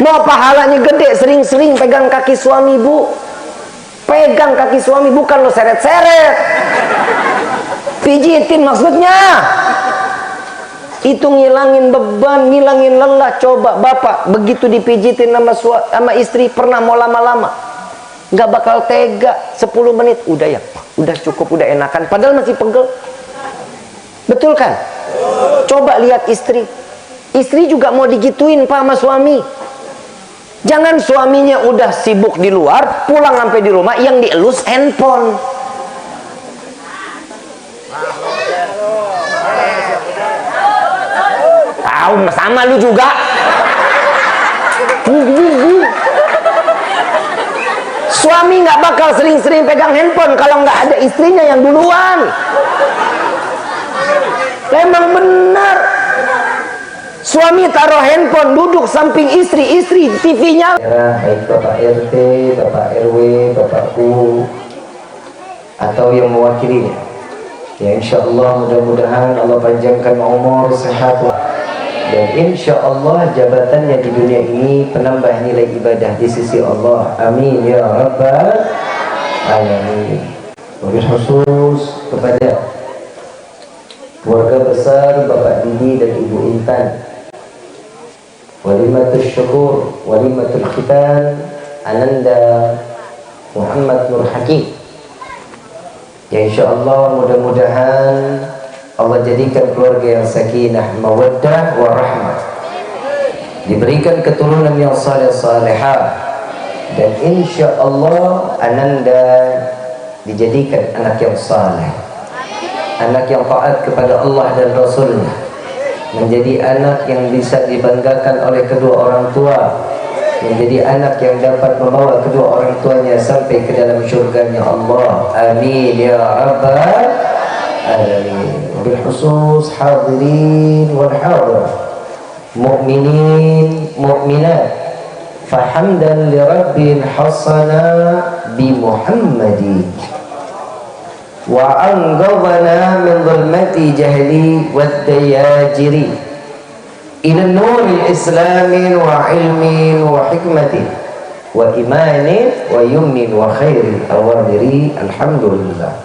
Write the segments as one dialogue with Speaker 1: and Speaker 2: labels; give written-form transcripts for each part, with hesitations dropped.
Speaker 1: Mau pahalanya gede, sering-sering pegang kaki suami, Bu. Pegang kaki suami, bukan lo seret-seret. Pijitin maksudnya. Itu ngilangin beban, ngilangin lelah. Coba bapak begitu dipijitin sama istri, pernah mau lama-lama, nggak bakal tega. 10 menit udah ya, udah cukup, udah enakan, padahal masih pegel. Betul kan? Coba lihat istri. Istri juga mau digituin Pak sama suami. Jangan suaminya udah sibuk di luar, pulang sampai di rumah yang dielus handphone. Tahu sama lu juga. Suami nggak bakal sering-sering pegang handphone kalau nggak ada istrinya yang duluan. Memang benar. Suami taruh handphone, duduk samping istri, istri TV-nya. Baik Bapak RT, Bapak RW, Bapak Bu, atau yang mewakilinya. Ya insya Allah mudah-mudahan Allah panjangkan umur, sehat, dan insya Allah jabatannya di dunia ini penambah nilai ibadah di sisi Allah. Amin ya Rabbal Alamin. Wabil khusus kepada keluarga besar Bapak Didi dan Ibu Intan, walimatul syukur, walimatul khitan Ananda Muhammad Nur Hakim. Ya insya Allah mudah-mudahan Allah jadikan keluarga yang sakinah, mawaddah, warahmah, diberikan keturunan yang saleh salehah, dan insya Allah Ananda dijadikan anak yang saleh, anak yang taat kepada Allah dan Rasulnya, menjadi anak yang bisa dibanggakan oleh kedua orang tua, menjadi anak yang dapat membawa kedua orang tuanya sampai ke dalam syurganya Allah. Amin ya Rabbal Alamin. Bil khusus hadirin wal hadir, mu'minin mu'minat, fahamdan li rabbil hasana bi Muhammadin, wa anqadhana min dhulmati jahli wad dayajiri ila nuril islamin wa ilmin wa hikmatin wa imanin wa yumnin wa khairil awamiri. Alhamdulillah,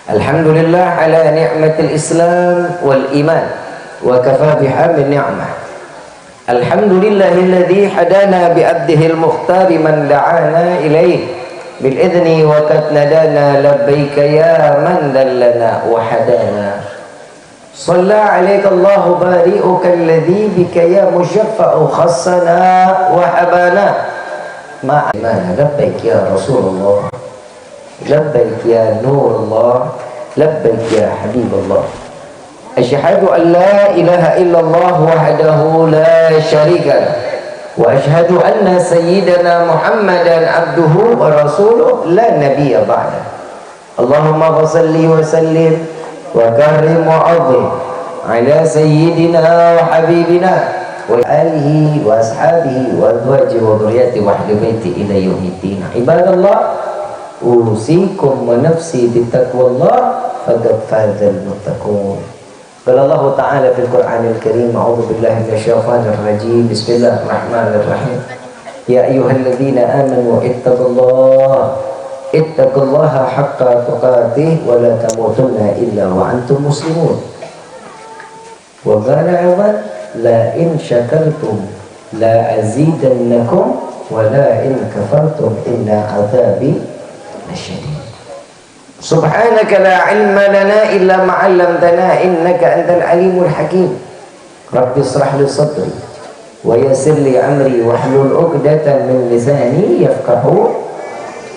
Speaker 1: alhamdulillah ala ni'matil islam wal iman wa kafa biha min ni'mah. Alhamdulillahilladzi hadana bi abdihi al-mukhtar man da'ana ilayhi bil idni wa qad nadana labbaika ya man dallana wa hadana. Shalla alayka Allahu bari'uka alladhi bika ya musyaffa'u khassana wa habana ma'ana labbaik ya Rasulullah, labbaik ya Nurullah, labbaik ya Habibullah. Asyhadu an la ilaha illallah wahdahu la syarika lah, wa asyhadu anna sayyidana Muhammadan abduhu wa rasuluh la nabiyya ba'da. Allahumma salli wa sallim wa karim wa azim ala sayyidina wa habibina wa alihi wa ashabihi wa azwaji wa dhurriyyati wa ahli baiti ila yaumiddin. Ibadallah, usikum wa nafsi bittaqwallah faqad fazal muttaqun. Qala Allah Ta'ala fil Qur'anil Karim, a'udzu billahi minasyaitonir rajim, bismillahirrahmanirrahim. Ya ayyuhalladzina amanu ittaqullaha haqqa tuqatih wa la tamutunna illa wa antum muslimun. Wa qala aidan la in syakartum la azidannakum wa la in kafartum inna adzabi lasyadid. Subhanaka la ilma lana illa ma 'allamtana innaka antal alimul hakim. Rabbi shrah li sadri wa yassir li amri wahlul 'uqdatam min lisani yafqahu.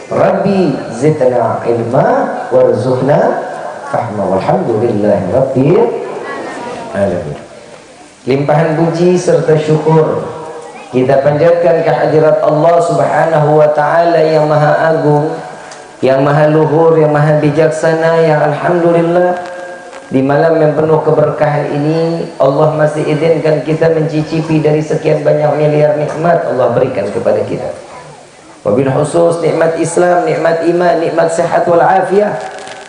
Speaker 1: Rabbi zidna ilma warzuqna fahma. Walhamdulillahi rabbil alamin. Limpahan puji serta syukur kita panjatkan kehadirat Allah Subhanahu wa taala yang maha agung, yang maha luhur, yang maha bijaksana, yang alhamdulillah di malam yang penuh keberkahan ini Allah masih izinkan kita mencicipi dari sekian banyak miliar nikmat Allah berikan kepada kita. Wabil khusus nikmat Islam, nikmat iman, nikmat sehat wal afiyah,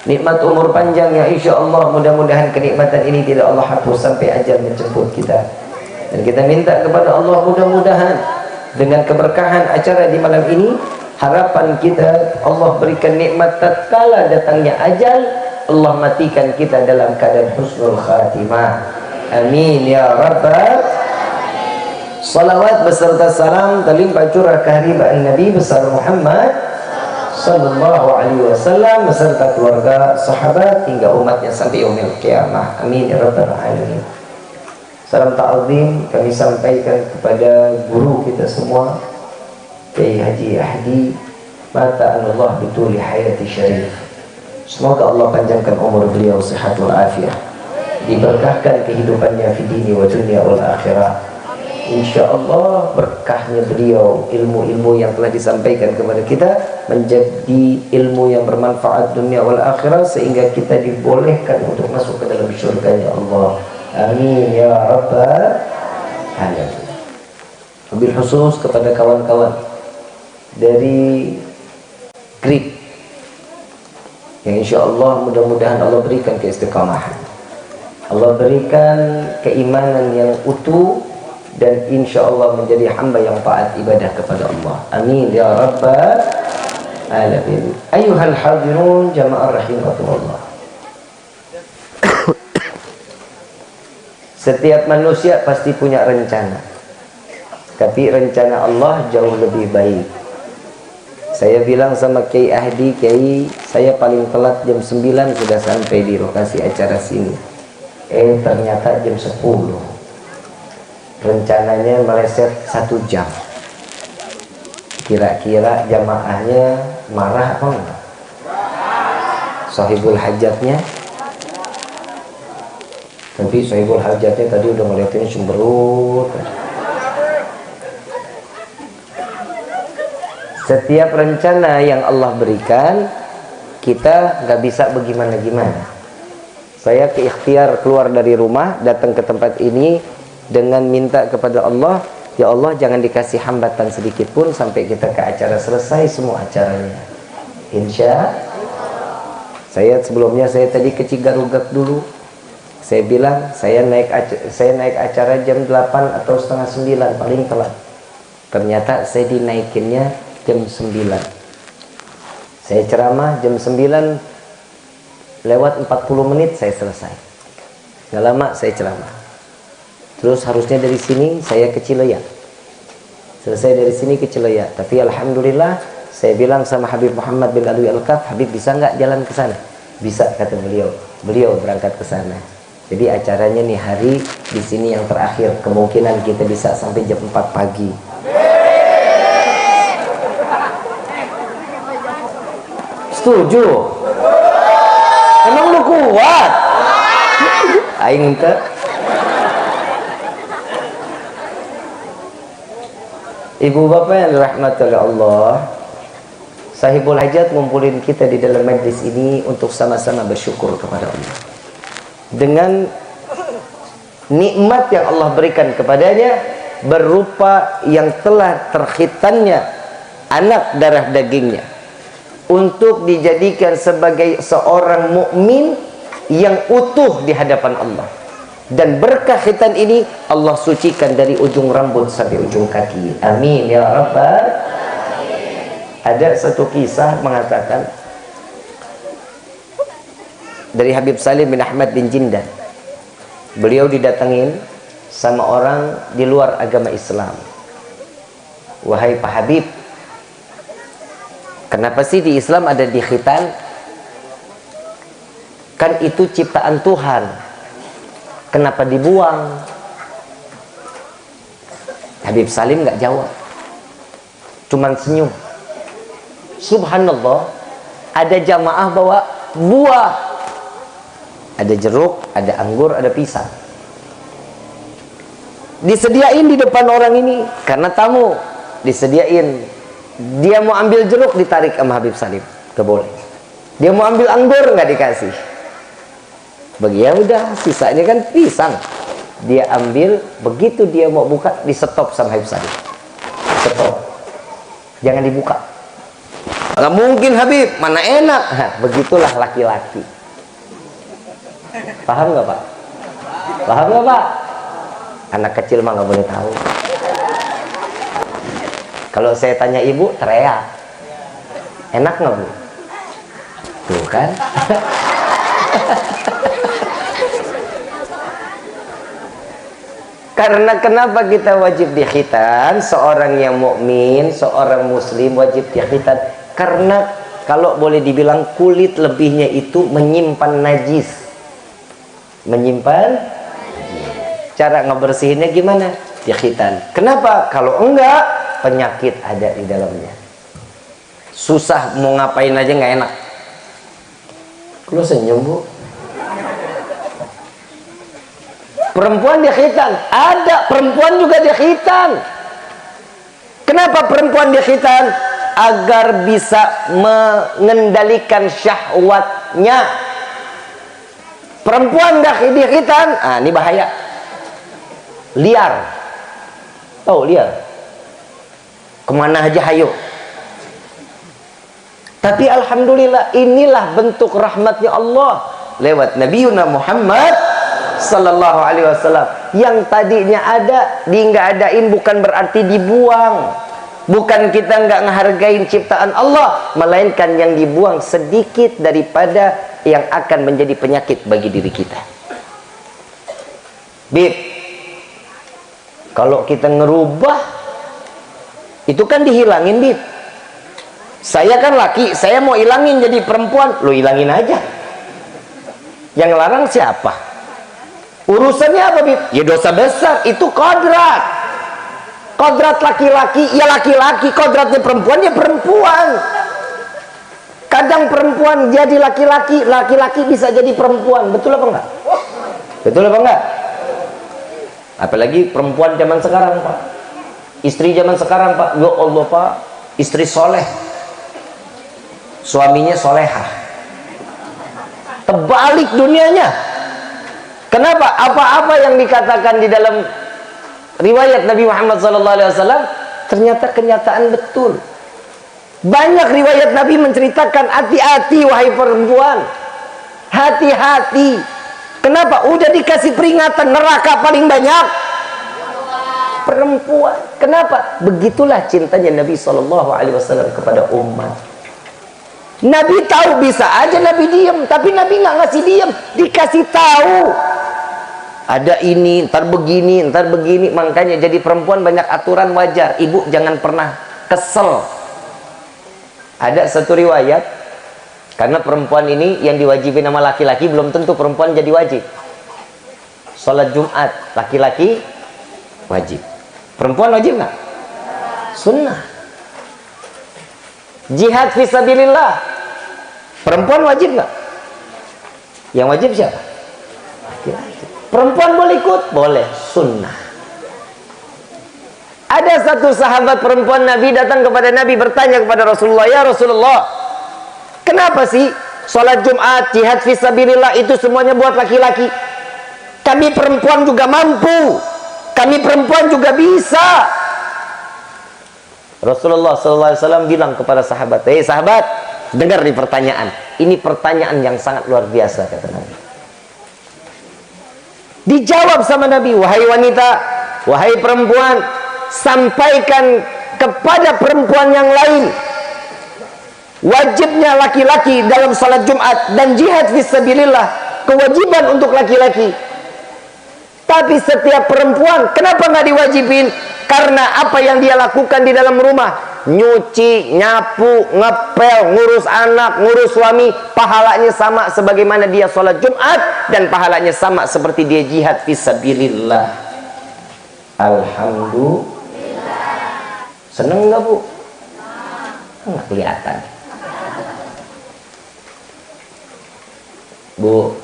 Speaker 1: nikmat umur panjang yang insya Allah mudah-mudahan kenikmatan ini tidak Allah hapus sampai ajal menjemput kita. Dan kita minta kepada Allah mudah-mudahan dengan keberkahan acara di malam ini, harapan kita Allah berikan nikmat tatkala datangnya ajal, Allah matikan kita dalam keadaan husnul khatimah. Amin ya rabbal. Salawat beserta salam terlimpah curah kehadiran Nabi besar Muhammad sallallahu alaihi wasallam beserta keluarga, sahabat hingga umatnya sampai yaumil qiyamah. Amin ya rabbal alamin. Salam ta'zim kami sampaikan kepada guru kita semua, Kiai Haji Ahdi Mata'anullah bituli hayati syarif. Semoga Allah panjangkan umur beliau, sehatul afiah, diberkahkan kehidupannya fi dini wa dunia wal akhirah. InsyaAllah berkahnya beliau, ilmu-ilmu yang telah disampaikan kepada kita menjadi ilmu yang bermanfaat dunia wal akhirah, sehingga kita dibolehkan untuk masuk ke dalam syurganya Allah. Amin ya rabbal alamin. Wabil khusus kepada kawan-kawan dari GRIP yang insyaAllah mudah-mudahan Allah berikan keistiqamahan, Allah berikan keimanan yang utuh, dan insyaAllah menjadi hamba yang taat ibadah kepada Allah. Amin ya rabbal alamin. Ayuhal hadirun jamaah rahimahullah. Setiap manusia pasti punya rencana, tapi rencana Allah jauh lebih baik. Saya bilang sama Kiai Ahdi, Kiai, saya paling telat jam 9 sudah sampai di lokasi acara sini. Ternyata jam 10. Rencananya meleset 1 jam. Kira-kira jamaahnya marah apa enggak? Sahibul hajatnya. Tapi sahibul hajatnya tadi udah ngeliatin cemberut. Setiap rencana yang Allah berikan, kita nggak bisa bagaimana-gimana. Saya keikhtiar keluar dari rumah, datang ke tempat ini dengan minta kepada Allah, ya Allah jangan dikasih hambatan sedikit pun sampai kita ke acara selesai semua acaranya. Insya sebelumnya saya tadi ke Cigarugak dulu. Saya bilang saya naik acara jam 8 atau setengah 9 paling telat. Ternyata saya dinaikinnya jam 9. Saya ceramah jam 9 lewat 40 menit saya selesai. Nggak lama saya ceramah. Terus harusnya dari sini saya ke Cileya. Selesai dari sini ke Cileya. Tapi alhamdulillah saya bilang sama Habib Muhammad bin Alwi Al-Kaf, Habib bisa nggak jalan ke sana? Bisa, kata beliau. Beliau berangkat ke sana. Jadi acaranya nih hari di sini yang terakhir. Kemungkinan kita bisa sampai jam 4 pagi. Setuju? Emang lu kuat? Aing teh. Ibu bapak yang dirahmati oleh Allah, sahibul hajat ngumpulin kita di dalam majlis ini untuk sama-sama bersyukur kepada Allah dengan nikmat yang Allah berikan kepadanya, berupa yang telah terkhitannya anak darah dagingnya, untuk dijadikan sebagai seorang mukmin yang utuh di hadapan Allah. Dan berkah khitan ini Allah sucikan dari ujung rambut sampai ujung kaki. Amin ya rabbal. Ada satu kisah mengatakan dari Habib Salim bin Ahmad bin Jindan. Beliau didatengin sama orang di luar agama Islam. Wahai Pak Habib, kenapa sih di Islam ada di khitan? Kan itu ciptaan Tuhan, kenapa dibuang? Habib Salim nggak jawab, cuman senyum. Subhanallah, ada jamaah bawa buah, ada jeruk, ada anggur, ada pisang, disediain di depan orang ini karena tamu, disediain. Dia mau ambil jeruk, ditarik sama Habib Salim, gak boleh. Dia mau ambil anggur, nggak dikasih. Bagi ya udah, sisanya kan pisang. Dia ambil, begitu dia mau buka, di stop sama Habib Salim. Stop, jangan dibuka. Nggak mungkin Habib, mana enak. Nah, begitulah laki-laki. Paham nggak Pak? Paham nggak Pak? Anak kecil mah nggak boleh tahu. Kalau saya tanya ibu, teriak. Enak nggak bu? Tuh kan. Karena kenapa kita wajib dikhitan? Seorang yang mukmin, seorang muslim wajib dikhitan. Karena kalau boleh dibilang kulit lebihnya itu menyimpan najis. Menyimpan. Cara ngebersihinnya gimana? Dikhitan. Kenapa? Kalau enggak, penyakit ada di dalamnya. Susah mau ngapain aja nggak enak. Lu senyum bu? Perempuan dikhitan, ada perempuan juga dikhitan. Kenapa perempuan dikhitan? Agar bisa mengendalikan syahwatnya. Perempuan dikhitan, ini bahaya. Liar, tahu liar? Kemana aja hayo. Tapi alhamdulillah inilah bentuk rahmatnya Allah lewat Nabi Muhammad Sallallahu Alaihi Wasallam. Yang tadinya ada, nggak adain bukan berarti dibuang. Bukan kita nggak ngehargain ciptaan Allah, melainkan yang dibuang sedikit daripada yang akan menjadi penyakit bagi diri kita. Bib, kalau kita ngerubah, itu kan dihilangin, Bib. Saya kan laki, saya mau hilangin jadi perempuan, lo hilangin aja. Yang larang siapa? Urusannya apa, Bib? Ya dosa besar, itu kodrat. Kodrat laki-laki, ya laki-laki. Kodratnya perempuan, ya perempuan. Kadang perempuan jadi laki-laki, laki-laki bisa jadi perempuan. Betul apa enggak? Betul apa enggak? Apalagi perempuan zaman sekarang, Pak. Istri zaman sekarang, Pak. Ya Allah, Pak. Istri soleh. Suaminya solehah. Terbalik dunianya. Kenapa? Apa-apa yang dikatakan di dalam riwayat Nabi Muhammad SAW ternyata kenyataan betul. Banyak riwayat Nabi menceritakan hati-hati wahai perempuan. Hati-hati. Kenapa? Udah dikasih peringatan neraka paling banyak perempuan. Kenapa? Begitulah cintanya Nabi SAW kepada umat. Nabi tahu bisa aja Nabi diam, tapi Nabi nggak ngasih diam, dikasih tahu. Ada ini, ntar begini, ntar begini. Makanya jadi perempuan banyak aturan wajar. Ibu jangan pernah kesel. Ada satu riwayat, karena perempuan ini yang diwajibin sama laki-laki belum tentu perempuan jadi wajib. Sholat Jumat laki-laki wajib. Perempuan wajib nggak? Sunnah. Jihad fisabilillah perempuan wajib nggak? Yang wajib siapa? Laki-laki. Perempuan boleh ikut? Boleh, sunnah. Ada satu sahabat perempuan Nabi datang kepada Nabi bertanya kepada Rasulullah, ya Rasulullah, kenapa sih sholat Jumat, jihad fisabilillah itu semuanya buat laki-laki? Kami perempuan juga mampu, kami perempuan juga bisa. Rasulullah SAW bilang kepada sahabat, hei sahabat, dengar nih pertanyaan. Ini pertanyaan yang sangat luar biasa, kata Nabi. Dijawab sama Nabi, wahai wanita, wahai perempuan, sampaikan kepada perempuan yang lain wajibnya laki-laki dalam salat Jumat dan jihad fisabilillah, kewajiban untuk laki-laki. Tapi setiap perempuan kenapa nggak diwajibin? Karena apa yang dia lakukan di dalam rumah, nyuci, nyapu, ngepel, ngurus anak, ngurus suami, pahalanya sama sebagaimana dia sholat Jumat, dan pahalanya sama seperti dia jihad fisabilillah. Alhamdulillah. Seneng nggak bu? Nggak kelihatan. Bu,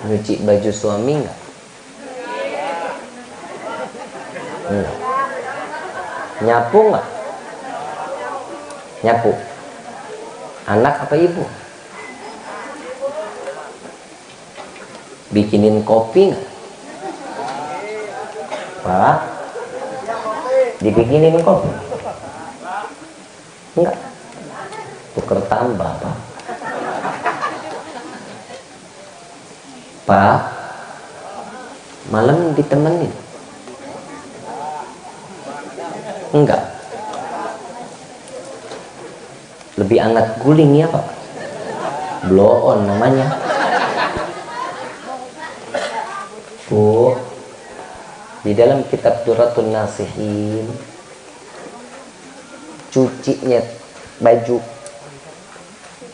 Speaker 1: nyuci baju suami nggak? Nyapu nggak? Nyapu. Anak apa ibu? Bikinin kopi nggak? Pak, dibikinin kopi? Enggak. Tuker tambah, Pak. Pak, Malam ditemenin? Enggak. Lebih hangat guling ya Pak. Blow on namanya. Bu, di dalam kitab Duratun Nasihin, cucinya baju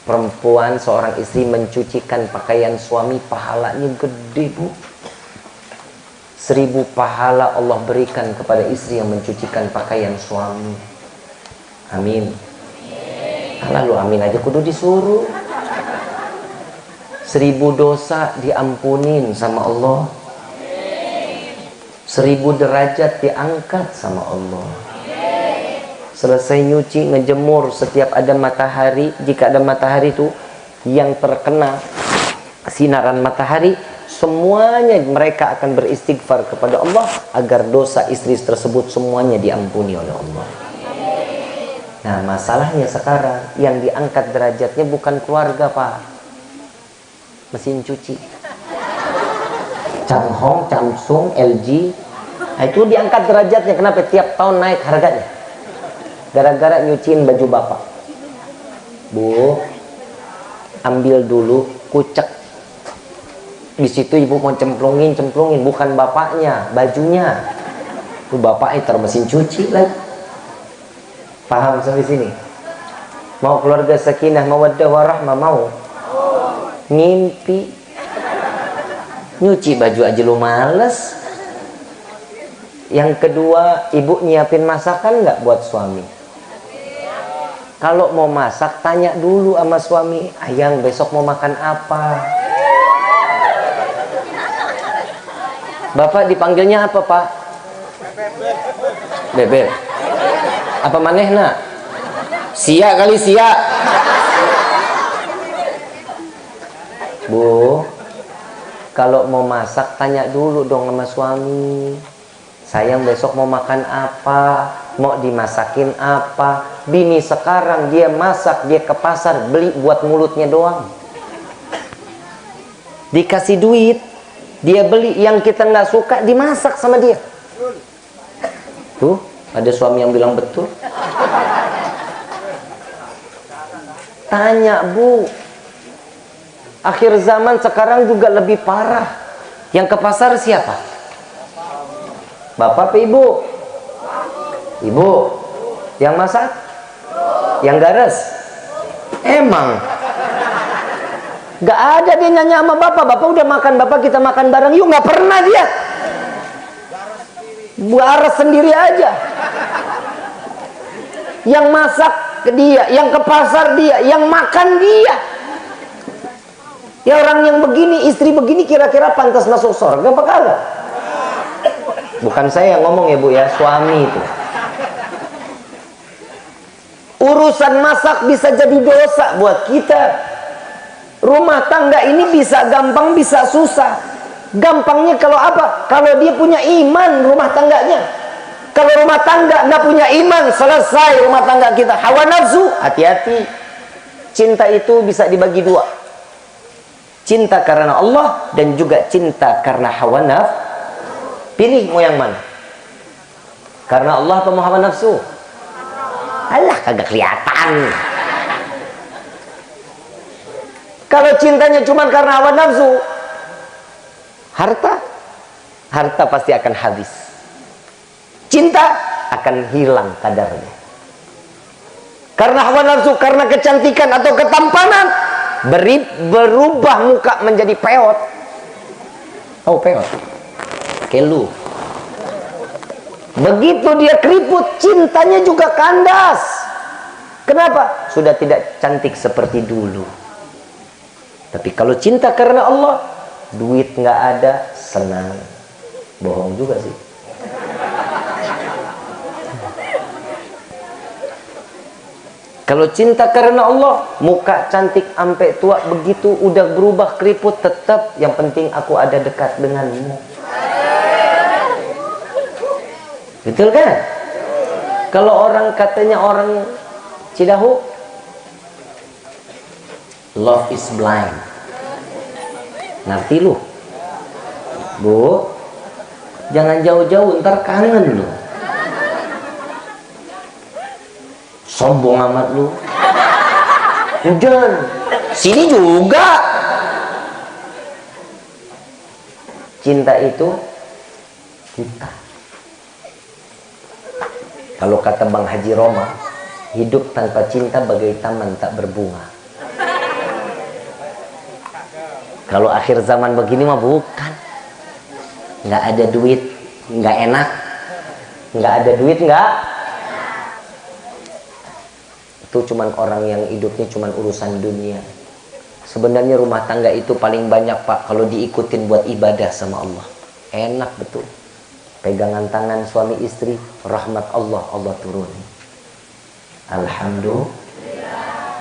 Speaker 1: perempuan, seorang istri mencucikan pakaian suami, pahalanya gede Bu. 1000 pahala Allah berikan kepada istri yang mencucikan pakaian suami. Amin. Lalu amin aja kudu disuruh. 1000 dosa diampunin sama Allah. 1000 derajat diangkat sama Allah. Selesai nyuci, ngejemur, setiap ada matahari, jika ada matahari itu yang terkena sinaran matahari, semuanya mereka akan beristighfar kepada Allah agar dosa istri tersebut semuanya diampuni oleh Allah. Nah, masalahnya sekarang yang diangkat derajatnya bukan keluarga Pak, mesin cuci, Changhong, Samsung, LG. Nah, itu diangkat derajatnya. Kenapa? Tiap tahun naik harganya gara-gara nyuciin baju bapak. Bu, ambil dulu, kucek. Di situ ibu mau cemplungin, bukan bapaknya, bajunya. Itu bapaknya mesin cuci lagi. Paham sampai sini? Mau keluarga sakinah, mawaddah warahmah, mau? Ngimpi. Nyuci baju aja lu males. Yang kedua, ibu nyiapin masakan nggak buat suami? Kalau mau masak, tanya dulu sama suami, ayang besok mau makan apa? Bapak dipanggilnya apa Pak? Bebek. Apa manehna? Sia kali sia. Bu, kalau mau masak tanya dulu dong sama suami. Sayang besok mau makan apa? Mau dimasakin apa? Bini sekarang dia masak, dia ke pasar beli buat mulutnya doang. Dikasih duit, dia beli yang kita nggak suka, dimasak sama dia. Tuh, ada suami yang bilang betul. Tanya Bu, akhir zaman sekarang juga lebih parah. Yang ke pasar siapa? Bapak apa ibu? Ibu. Yang masak? Yang gares? Emang gak ada dia nanya sama bapak. Bapak udah makan, bapak kita makan bareng yuk. Gak pernah dia. Gares sendiri aja. Yang masak dia, yang ke pasar dia, yang makan dia. Ya orang yang begini, istri begini kira-kira pantas masuk surga apa kagak? Bukan saya yang ngomong ya Bu ya, suami itu. Urusan masak bisa jadi dosa buat kita. Rumah tangga ini bisa gampang, bisa susah. Gampangnya kalau apa? Kalau dia punya iman rumah tangganya. Kalau rumah tangga nggak punya iman, selesai rumah tangga kita. Hawa nafsu, hati-hati. Cinta itu bisa dibagi dua. Cinta karena Allah dan juga cinta karena hawa nafsu. Pilih mau yang mana? Karena Allah atau hawa nafsu? Alah, kagak kelihatan. Kalau cintanya cuma karena hawa nafsu, harta pasti akan habis. Cinta akan hilang kadarnya. Karena hawa nafsu, karena kecantikan atau ketampanan, berubah muka menjadi peot. Oh, peot. Kelu. Begitu dia keriput, cintanya juga kandas. Kenapa? Sudah tidak cantik seperti dulu. Tapi kalau cinta karena Allah, duit nggak ada, senang. Bohong juga sih. Kalau cinta karena Allah, muka cantik sampai tua begitu udah berubah keriput, tetap yang penting aku ada dekat denganmu. Betul kan? Kalau orang katanya orang Cidahu, love is blind. Ngerti lu? Bu, Jangan jauh-jauh, ntar kangen lu. Sombong amat lu. Udah, sini juga. Cinta itu kita. Kalau kata Bang Haji Roma, hidup tanpa cinta bagai taman tak berbunga. Kalau akhir zaman begini mah bukan. Nggak ada duit, nggak enak. Nggak ada duit, nggak. Itu cuman orang yang hidupnya cuman urusan dunia. Sebenarnya rumah tangga itu paling banyak, Pak, kalau diikutin buat ibadah sama Allah. Enak betul. Pegangan tangan suami istri, rahmat Allah turun. Alhamdulillah.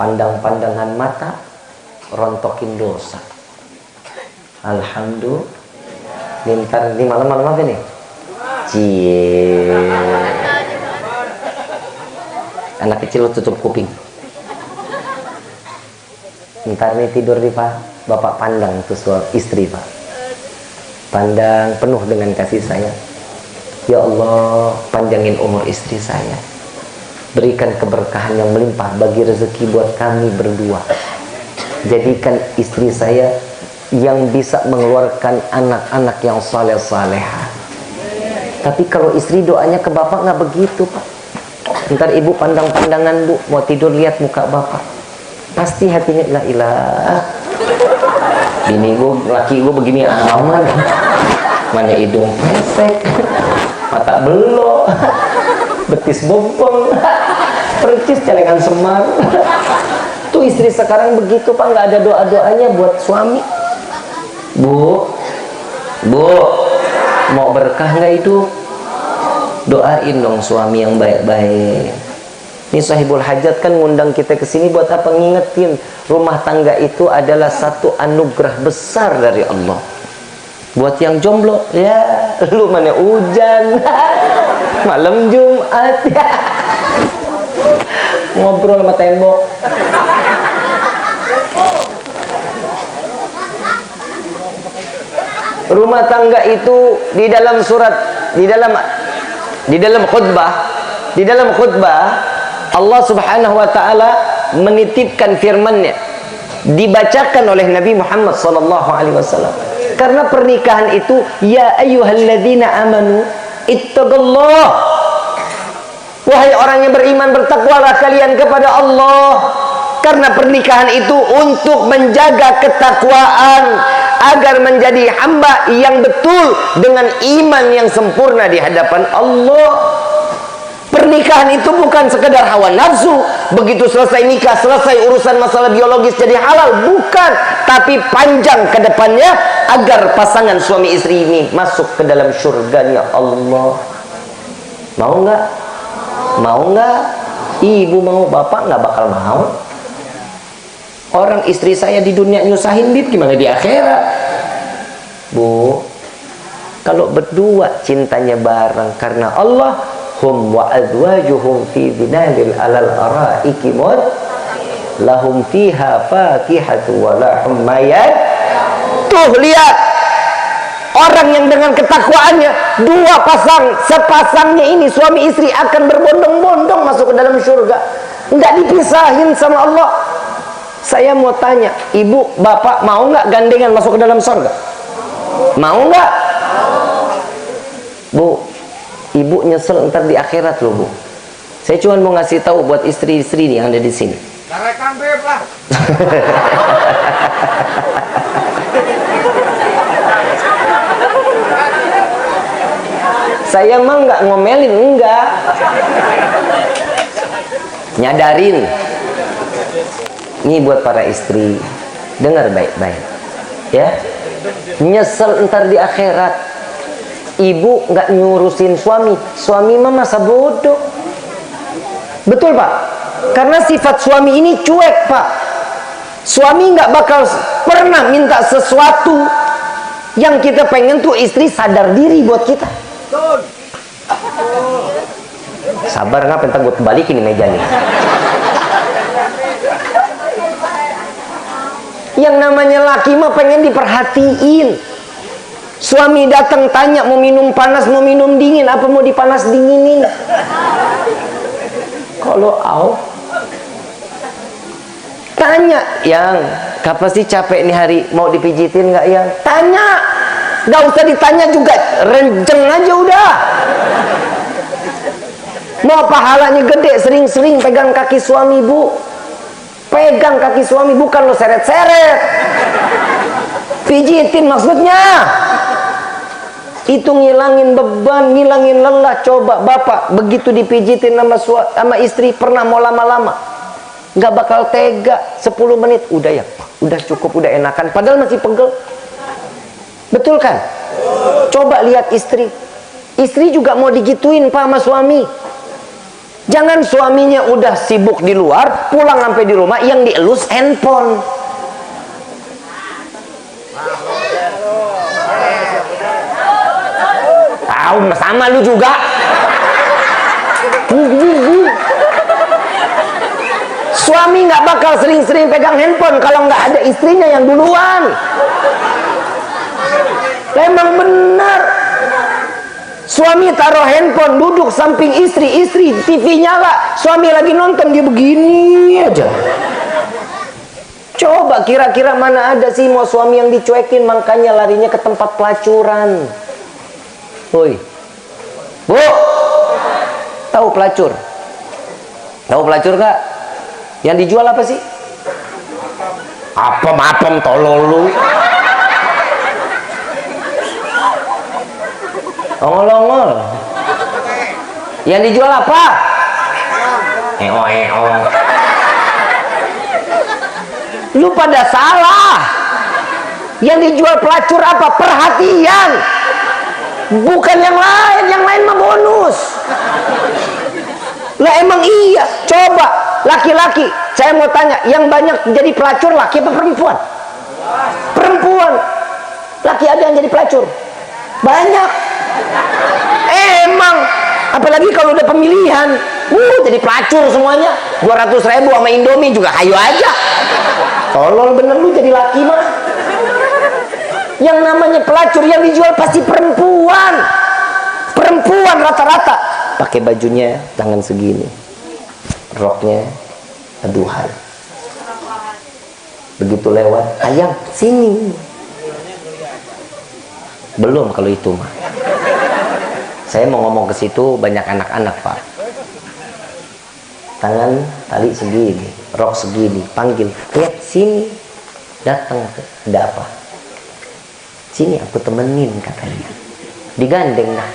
Speaker 1: Pandang-pandangan mata, rontokin dosa. Alhamdulillah. Ini malam-malam apa nih? Cie. Anak kecil tutup kuping. Ntar nih tidur nih Pak, Bapak pandang tuh istri Pak. Pandang penuh dengan kasih sayang. Ya Allah, panjangin umur istri saya. Berikan keberkahan yang melimpah bagi rezeki buat kami berdua. Jadikan istri saya yang bisa mengeluarkan anak-anak yang saleh-salehah. Tapi kalau istri doanya ke bapak nggak begitu Pak. Ntar ibu pandang-pandangan bu, mau tidur lihat muka bapak. Pasti hatinya la ilah. Bini gue, laki gue begini aman. Mana hidung pesek, mata belok, betis bompong, percis celengan semar. Tuh istri sekarang begitu Pak, nggak ada doa-doanya buat suami. Bu, mau berkah nggak hidup? Doain dong suami yang baik-baik. Ini Sahibul Hajat kan ngundang kita ke sini buat apa? Ngingetin rumah tangga itu adalah satu anugerah besar dari Allah. Buat yang jomblo, ya lu mana hujan, malam Jumat, ya. Ngobrol sama tembok. Rumah tangga itu di dalam surat, di dalam khutbah Allah Subhanahu wa taala menitipkan firman-Nya, dibacakan oleh Nabi Muhammad sallallahu alaihi wasallam. Karena pernikahan itu, ya ayyuhalladzina amanu ittaqullah. Wahai orang yang beriman, bertakwalah kalian kepada Allah. Karena pernikahan itu untuk menjaga ketakwaan agar menjadi hamba yang betul dengan iman yang sempurna di hadapan Allah. Pernikahan itu bukan sekedar hawa nafsu, begitu selesai nikah, selesai urusan masalah biologis jadi halal, bukan. Tapi panjang ke depannya agar pasangan suami istri ini masuk ke dalam surganya Allah. Mau nggak? Mau nggak? Ibu mau, bapak nggak bakal mau. Orang istri saya di dunia nyusahin dit, gimana di akhirat? Bu, kalau berdua cintanya bareng karena Allah, hum wa azwajuhum fi binalil alal araiki mut lahum fiha fakihatu wa lahum mayat. Tuh lihat orang yang dengan ketakwaannya, dua sepasangnya ini suami istri akan berbondong-bondong masuk ke dalam surga, nggak dipisahin sama Allah. Saya mau tanya, ibu bapak mau nggak gandengan masuk ke dalam surga? Mau nggak? Bu, ibu nyesel ntar di akhirat loh bu. Saya cuma mau ngasih tahu buat istri-istri yang ada di sini.
Speaker 2: Tarekan beb lah.
Speaker 1: Saya mah nggak ngomelin, enggak. Nyadarin. Ini buat para istri, dengar baik-baik, ya. Nyesel ntar di akhirat. Ibu nggak nyurusin suami, suami mah masa bodoh. Betul Pak? Karena sifat suami ini cuek Pak. Suami nggak bakal pernah minta sesuatu. Yang kita pengen tuh istri sadar diri buat kita. Sabar nggak? Pengen gue balikin nih meja nih. Yang namanya laki mah pengen diperhatiin. Suami datang tanya mau minum panas, mau minum dingin, apa mau dipanas dinginin? Kalau tanya, yang kapan sih capek nih hari, mau dipijitin nggak yang? Tanya, nggak usah ditanya juga, renjeng aja udah. Mau pahalanya gede, sering-sering pegang kaki suami bu, pegang kaki suami, bukan lo seret-seret, pijitin maksudnya. Itu ngilangin beban, ngilangin lelah. Coba bapak begitu dipijitin sama istri, pernah mau lama-lama, nggak bakal tega. 10 menit udah ya, udah cukup, udah enakan, padahal masih pegel. Betul kan? Coba lihat istri juga mau digituin pak sama suami. Jangan suaminya udah sibuk di luar, pulang sampai di rumah yang dielus handphone. Tahu sama lu juga. Suami nggak bakal sering-sering pegang handphone kalau nggak ada istrinya yang duluan. Memang benar. Suami taruh handphone, duduk samping istri, TV nyala, suami lagi nonton, dia begini aja. Coba kira-kira mana ada sih mau suami yang dicuekin, makanya larinya ke tempat pelacuran. Woi, bu, tahu pelacur? Tahu pelacur gak? Yang dijual apa sih? Apem tolol lu. Ongol-ongol. Yang dijual apa? Lu pada salah. Yang dijual pelacur apa? Perhatian. Bukan yang lain mah bonus. Lah emang iya. Coba laki-laki, saya mau tanya, yang banyak jadi pelacur laki apa perempuan? Perempuan. Laki ada yang jadi pelacur? Banyak. Emang apalagi kalau udah pemilihan, jadi pelacur semuanya. 200.000 sama Indomie juga hayu aja. Tolol bener lu jadi laki mah. Yang namanya pelacur yang dijual pasti perempuan. Perempuan rata-rata. Pakai bajunya tangan segini, roknya aduhan. Begitu lewat, ayang sini. Belum kalau itu mah. Saya mau ngomong ke situ, banyak anak-anak pak. Tangan tali segini, rok segini, panggil, lihat sini. Datang, ada apa? Sini aku temenin katanya. Digandeng dah.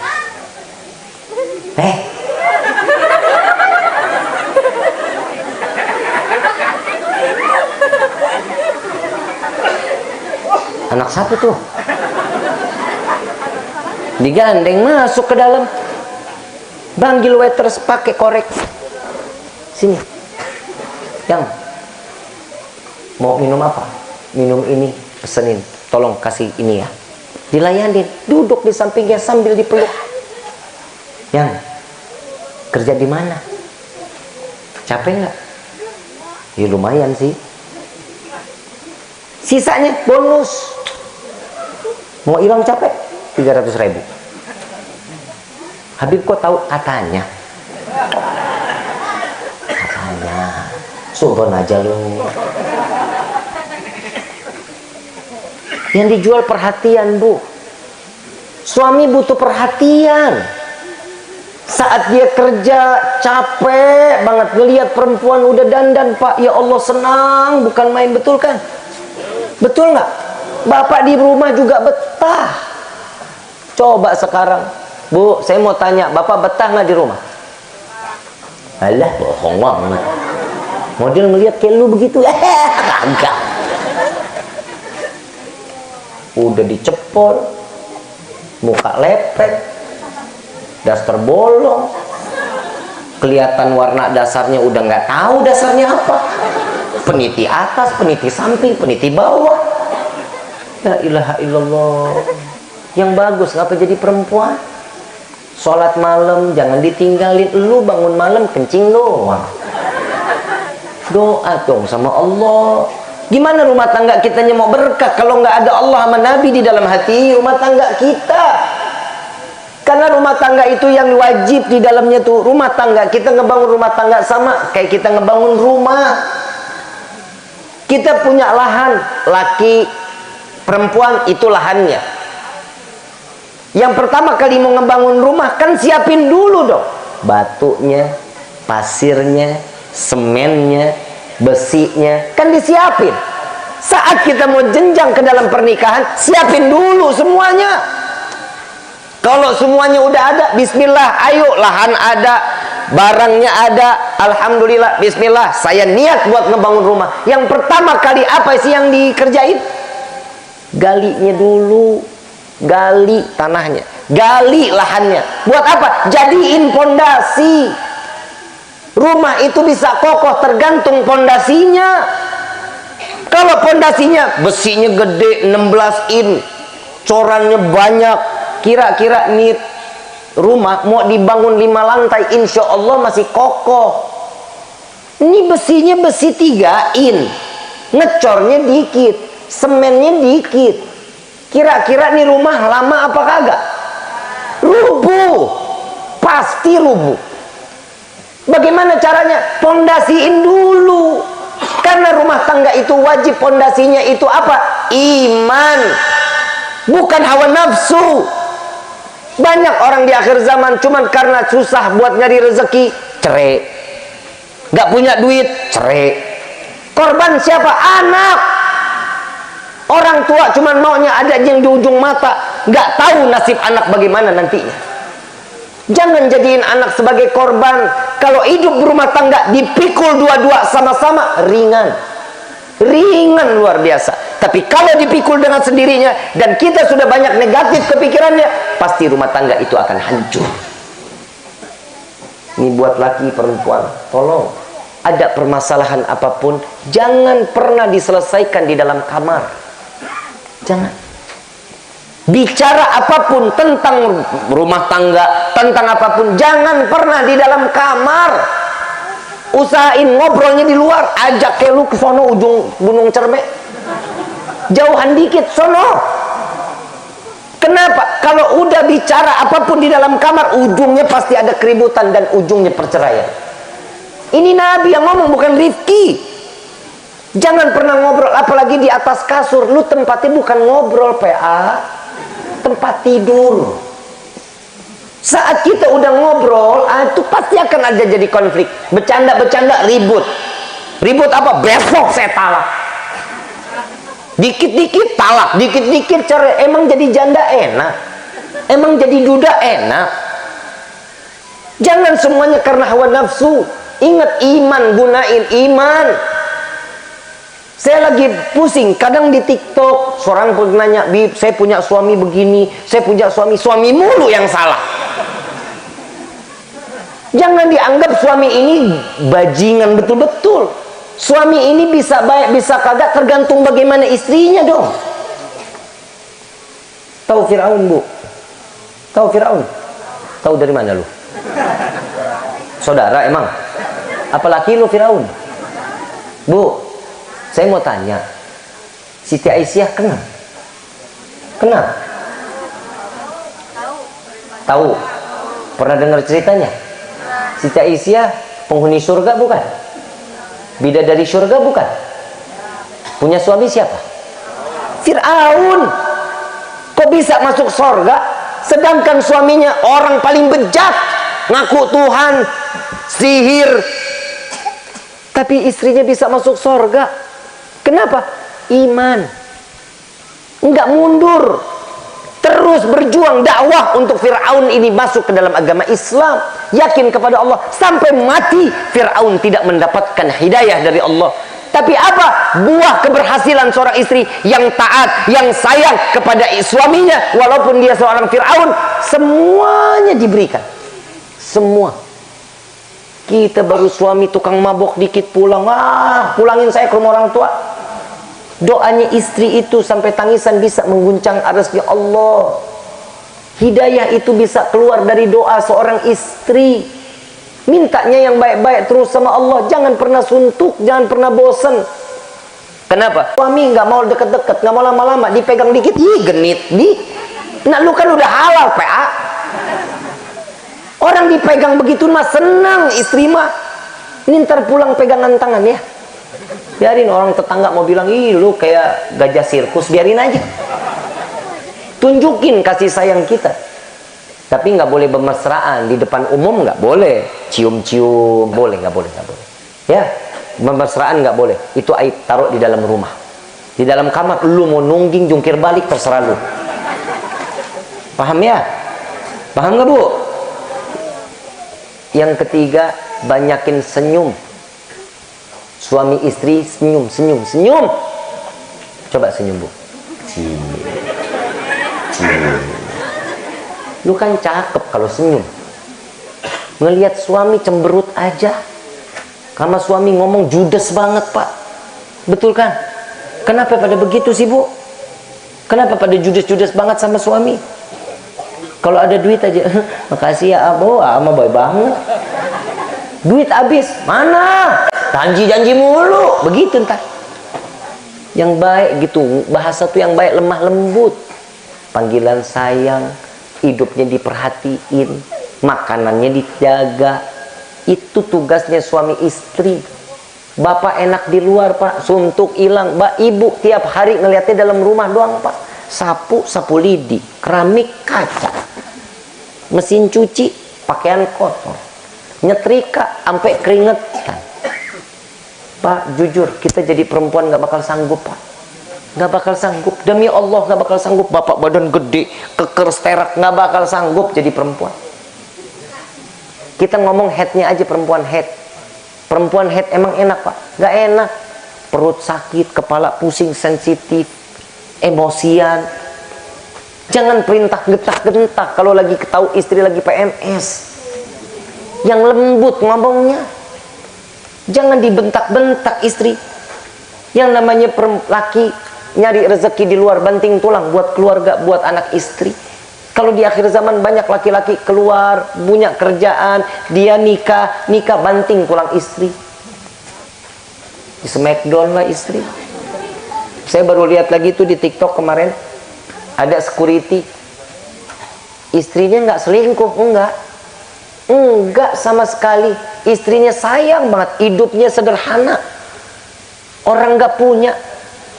Speaker 1: Anak siapa tuh? Digandeng masuk ke dalam, panggil waiters pakai korek. Sini, yang mau minum apa? Minum ini, pesenin. Tolong kasih ini ya. Dilayanin, duduk di sampingnya sambil dipeluk. Yang kerja di mana? Capek nggak? Ya lumayan sih. Sisanya bonus. Mau hilang capek? 300.000. Habib kok tahu? Katanya. Sumpah aja lu. Yang dijual perhatian bu. Suami butuh perhatian. Saat dia kerja capek banget ngelihat perempuan udah dandan pak, ya Allah senang, bukan main, betul kan? Betul nggak? Bapak di rumah juga betah. Coba sekarang, bu, saya mau tanya, bapak betah nggak di rumah? Alah, bohong banget. Model ngelihat kayak lu begitu, kagak. Udah dicepol, muka lepek, daster bolong, kelihatan warna dasarnya udah nggak tahu dasarnya apa. Peniti atas, peniti samping, peniti bawah. La ilaha illallah. Yang bagus ngapa jadi perempuan? Sholat malam jangan ditinggalin. Lu bangun malam kencing doang. Doa dong sama Allah. Gimana rumah tangga kitanya mau berkah kalau nggak ada Allah sama Nabi di dalam hati rumah tangga kita? Karena rumah tangga itu yang wajib di dalamnya tuh rumah tangga. Kita ngebangun rumah tangga sama kayak kita ngebangun rumah. Kita punya lahan, laki, perempuan itu lahannya. Yang pertama kali mau ngebangun rumah kan siapin dulu dong batunya, pasirnya, semennya, besinya, kan disiapin. Saat kita mau jenjang ke dalam pernikahan, siapin dulu semuanya. Kalau semuanya udah ada, bismillah, ayo, lahan ada, barangnya ada, alhamdulillah, bismillah, saya niat buat ngebangun rumah. Yang pertama kali apa sih yang dikerjain? Galinya dulu, gali tanahnya, gali lahannya. Buat apa? Jadiin pondasi. Rumah itu bisa kokoh tergantung pondasinya. Kalau pondasinya besinya gede 16 in, corannya banyak, kira-kira nih rumah mau dibangun 5 lantai, insya Allah masih kokoh. Ini besinya besi 3 in, ngecornya dikit, semennya dikit. Kira-kira nih rumah lama apa kagak? Rubuh, pasti rubuh. Bagaimana caranya? Pondasiin dulu. Karena rumah tangga itu wajib pondasinya itu apa? Iman. Bukan hawa nafsu. Banyak orang di akhir zaman cuman karena susah buat nyari rezeki, cerai. Gak punya duit, cerai. Korban siapa? Anak. Orang tua cuman maunya ada yang di ujung mata, gak tahu nasib anak bagaimana nantinya. Jangan jadiin anak sebagai korban. Kalau hidup berumah tangga dipikul dua-dua sama-sama, ringan. Ringan luar biasa. Tapi kalau dipikul dengan sendirinya dan kita sudah banyak negatif kepikirannya, pasti rumah tangga itu akan hancur. Ini buat laki perempuan, tolong, ada permasalahan apapun jangan pernah diselesaikan di dalam kamar. Jangan. Bicara apapun tentang rumah tangga, tentang apapun, jangan pernah di dalam kamar. Usahain ngobrolnya di luar. Ajak ke lu ke sono ujung Gunung Cermek, jauhan dikit sono. Kenapa? Kalau udah bicara apapun di dalam kamar, ujungnya pasti ada keributan dan ujungnya perceraian. Ini Nabi yang ngomong, bukan Rifki. Jangan pernah ngobrol, apalagi di atas kasur. Lu tempatnya bukan ngobrol, PA, tempat tidur. Saat kita udah ngobrol, itu pasti akan ada jadi konflik. Bercanda-bercanda ribut. Ribut apa? Besok saya talak. Dikit-dikit talak, dikit-dikit cerai. Emang jadi janda enak? Emang jadi duda enak? Jangan semuanya karena hawa nafsu. Ingat iman, gunain iman. Saya lagi pusing, kadang di TikTok seorang pun nanya, "Bib, saya punya suami begini, saya punya suami mulu yang salah." Jangan dianggap suami ini bajingan betul-betul. Suami ini bisa baik, bisa kagak, tergantung bagaimana istrinya dong. Tahu Firaun, Bu? Tahu Firaun? Tahu dari mana lu? Saudara emang? Apalagi lu Firaun? Bu, saya mau tanya, Siti Aisyah kenal? Kenal? Tahu? Pernah dengar ceritanya? Siti Aisyah penghuni surga bukan? Bidadari surga bukan? Punya suami siapa? Firaun. Kok bisa masuk surga? Sedangkan suaminya orang paling bejat, ngaku Tuhan, sihir, tapi istrinya bisa masuk surga. Kenapa? Iman. Enggak mundur. Terus berjuang dakwah untuk Fir'aun ini masuk ke dalam agama Islam. Yakin kepada Allah. Sampai mati Fir'aun tidak mendapatkan hidayah dari Allah. Tapi apa? Buah keberhasilan seorang istri yang taat, yang sayang kepada suaminya. Walaupun dia seorang Fir'aun, semuanya diberikan. Semua. Kita baru suami tukang mabok dikit pulang. Wah, pulangin saya ke rumah orang tua. Doanya istri itu sampai tangisan bisa mengguncang arsy Allah. Hidayah itu bisa keluar dari doa seorang istri. Mintanya yang baik-baik terus sama Allah. Jangan pernah suntuk, jangan pernah bosan. Kenapa? Suami nggak mau deket-deket, nggak mau lama-lama, dipegang dikit, ih genit, nah lu kan udah halal PA. Orang dipegang begitu mah senang istri mah. Ini ntar pulang pegangan tangan ya. Biarin orang tetangga mau bilang, ih lu kayak gajah sirkus, biarin aja. Tunjukin kasih sayang kita. Tapi nggak boleh bermesraan di depan umum, nggak boleh. Cium-cium boleh, nggak boleh, nggak boleh. Ya, bermesraan nggak boleh. Itu aib, taruh di dalam rumah. Di dalam kamar lu mau nungging jungkir balik terserah lu. Paham ya? Paham nggak Bu? Yang ketiga, banyakin senyum. Suami istri senyum, senyum, senyum. Coba senyum Bu. Lu kan cakep kalau senyum. Ngelihat suami cemberut aja. Karena suami ngomong judes banget Pak. Betul kan? Kenapa pada begitu sih Bu? Kenapa pada judes-judes banget sama suami? Kalau ada duit aja, makasih ya Abo, ama baik banget. Duit habis, mana? Janji-janji mulu, begitu ntar. Yang baik gitu, bahasa tuh yang baik lemah lembut. Panggilan sayang, hidupnya diperhatiin, makanannya dijaga. Itu tugasnya suami istri. Bapak enak di luar Pak, suntuk hilang. Mbak ibu tiap hari ngeliatnya dalam rumah doang Pak. Sapu, sapu lidi, keramik, kaca, mesin cuci, pakaian kotor, nyetrika, sampai keringetan. Pak, jujur, kita jadi perempuan nggak bakal sanggup Pak. Nggak bakal sanggup, demi Allah nggak bakal sanggup. Bapak badan gede, keker sterak, nggak bakal sanggup jadi perempuan. Kita ngomong headnya aja, perempuan head. Perempuan head emang enak Pak? Nggak enak. Perut sakit, kepala pusing, sensitif, emosian. Jangan perintah gentak-gentak kalau lagi tahu istri lagi PMS. Yang lembut ngomongnya. Jangan dibentak-bentak istri. Yang namanya laki nyari rezeki di luar, banting tulang buat keluarga, buat anak istri. Kalau di akhir zaman banyak laki-laki keluar, punya kerjaan, dia nikah banting tulang istri. Di smackdown lah istri. Saya baru lihat lagi tuh di TikTok kemarin, ada security, istrinya nggak selingkuh, enggak sama sekali. Istrinya sayang banget, hidupnya sederhana, orang nggak punya.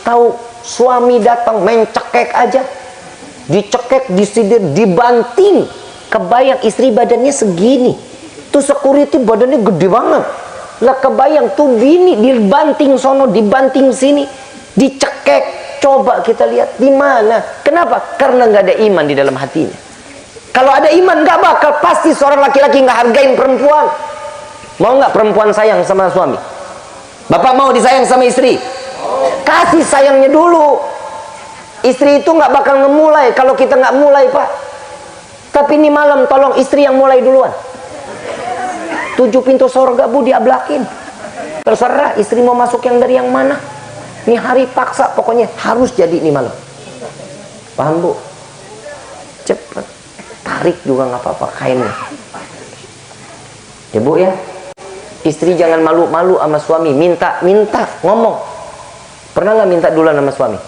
Speaker 1: Tahu suami datang main cekek aja, dicekek, disidir, dibanting. Kebayang istri badannya segini, tuh security badannya gede banget. Lah kebayang tuh bini dibanting sono, dibanting sini, dicekek. Coba kita lihat di mana. Kenapa? Karena nggak ada iman di dalam hatinya. Kalau ada iman nggak bakal, pasti seorang laki-laki nggak hargain perempuan. Mau nggak perempuan sayang sama suami? Bapak mau disayang sama istri? Kasih sayangnya dulu. Istri itu nggak bakal ngemulai kalau kita nggak mulai Pak. Tapi ini malam tolong istri yang mulai duluan. 7 pintu surga Bu diablakin. Terserah istri mau masuk yang dari yang mana. Ini hari paksa, pokoknya harus jadi ini malam. Paham Bu? Cepet. Tarik juga nggak apa-apa kainnya. Ya Bu ya. Istri jangan malu-malu sama suami. Minta, ngomong. Pernah nggak minta duluan sama suami?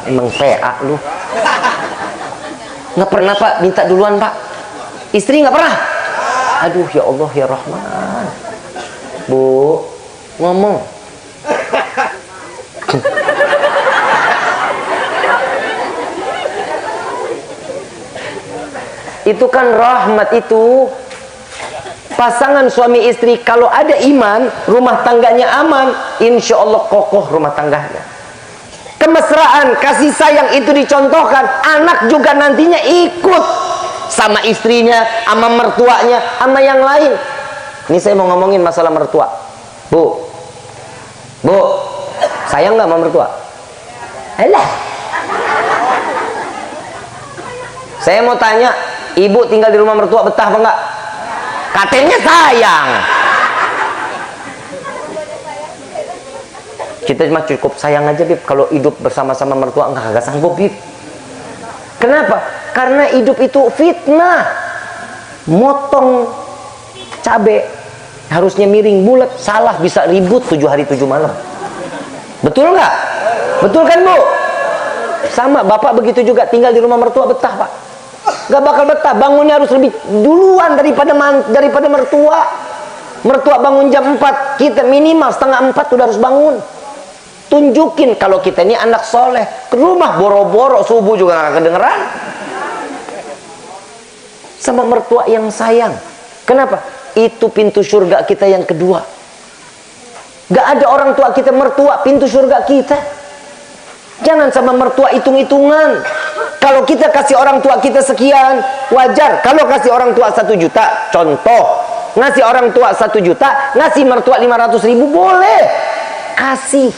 Speaker 1: Emang PA lu. Nggak pernah Pak, minta duluan Pak. Istri nggak pernah. Aduh ya Allah ya Rahman. Bu, ngomong. Itu kan rahmat itu. Pasangan suami istri kalau ada iman, rumah tangganya aman, insya Allah kokoh rumah tangganya. Kemesraan, kasih sayang itu dicontohkan, anak juga nantinya ikut sama istrinya, sama mertuanya, sama yang lain. Ini saya mau ngomongin masalah mertua. Bu, sayang nggak sama mertua? Alah. Saya mau tanya, ibu tinggal di rumah mertua betah apa enggak? Katanya sayang. Kita cuma cukup sayang aja Bib. Kalau hidup bersama-sama mertua enggak sanggup Bib. Kenapa? Karena hidup itu fitnah. Motong cabe harusnya miring bulat, salah bisa ribut 7 hari 7 malam.
Speaker 2: Betul nggak? Betul kan Bu? Sama, bapak begitu juga, tinggal di rumah mertua betah Pak. Nggak bakal betah, bangunnya harus lebih duluan daripada mertua. Mertua bangun jam 4, kita minimal setengah 4 udah harus bangun. Tunjukin kalau kita ini anak soleh. Ke rumah boro-boro, subuh juga nggak kedengeran. Sama mertua yang sayang. Kenapa? Itu pintu surga kita yang kedua. Gak ada orang tua kita mertua, pintu surga kita. Jangan sama mertua hitung-hitungan. Kalau kita kasih orang tua kita sekian, wajar. Kalau kasih orang tua 1 juta, contoh, ngasih orang tua 1 juta, ngasih mertua 500.000, boleh. Kasih.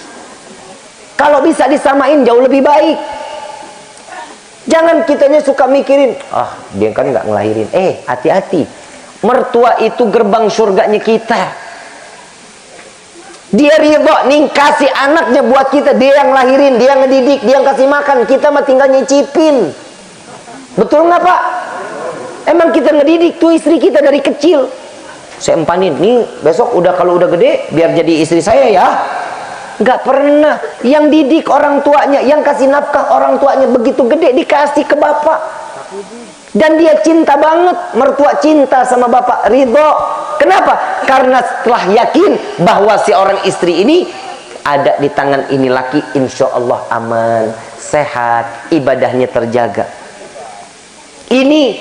Speaker 2: Kalau bisa disamain jauh lebih baik. Jangan kitanya suka mikirin, dia kan nggak ngelahirin. Hati-hati. Mertua itu gerbang surganya kita. Dia ridho nih kasih anaknya buat kita. Dia yang lahirin, dia yang ngedidik, dia yang kasih makan. Kita mah tinggal nyicipin. Betul nggak Pak? Emang kita ngedidik tuh istri kita dari kecil. Saya empanin, nih besok kalau udah gede biar jadi istri saya ya. Nggak pernah. Yang didik orang tuanya, yang kasih nafkah orang tuanya, begitu gede dikasih ke bapak. Dan dia cinta banget, mertua cinta sama bapak, ridho. Kenapa? Karena setelah yakin bahwa si orang istri ini ada di tangan ini laki, insya Allah aman, sehat, ibadahnya terjaga. Ini,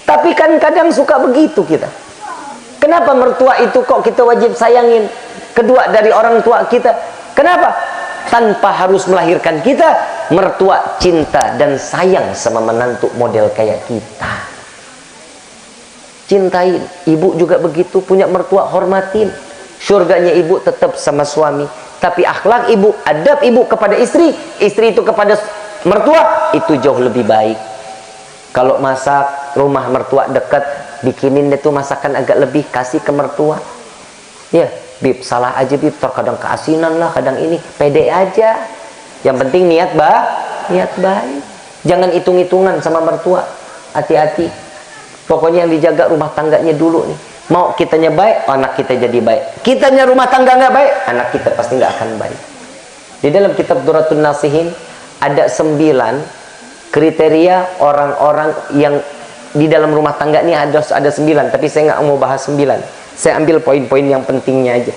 Speaker 2: tapi kan kadang suka begitu kita. Kenapa mertua itu kok kita wajib sayangin? Kedua dari orang tua kita. Kenapa? Tanpa harus melahirkan kita, mertua cinta dan sayang sama menantu model kayak kita. Cintain. Ibu juga begitu, punya mertua hormatin. Surganya ibu tetap sama suami. Tapi akhlak ibu, adab ibu kepada istri, istri itu kepada mertua, itu jauh lebih baik. Kalau masak, rumah mertua dekat, bikinin itu masakan agak lebih, kasih ke mertua. Ya, Bib, salah aja Bib, terkadang keasinan lah, kadang ini, pede aja. Yang penting niat baik. Jangan hitung-hitungan sama mertua. Hati-hati. Pokoknya yang dijaga rumah tangganya dulu nih. Mau kitanya baik, anak kita jadi baik. Kitanya rumah tangga nggak baik, anak kita pasti nggak akan baik. Di dalam kitab Duratun Nasihin ada 9 kriteria orang-orang yang di dalam rumah tangga ini ada 9, tapi saya nggak mau bahas 9. Saya ambil poin-poin yang pentingnya aja.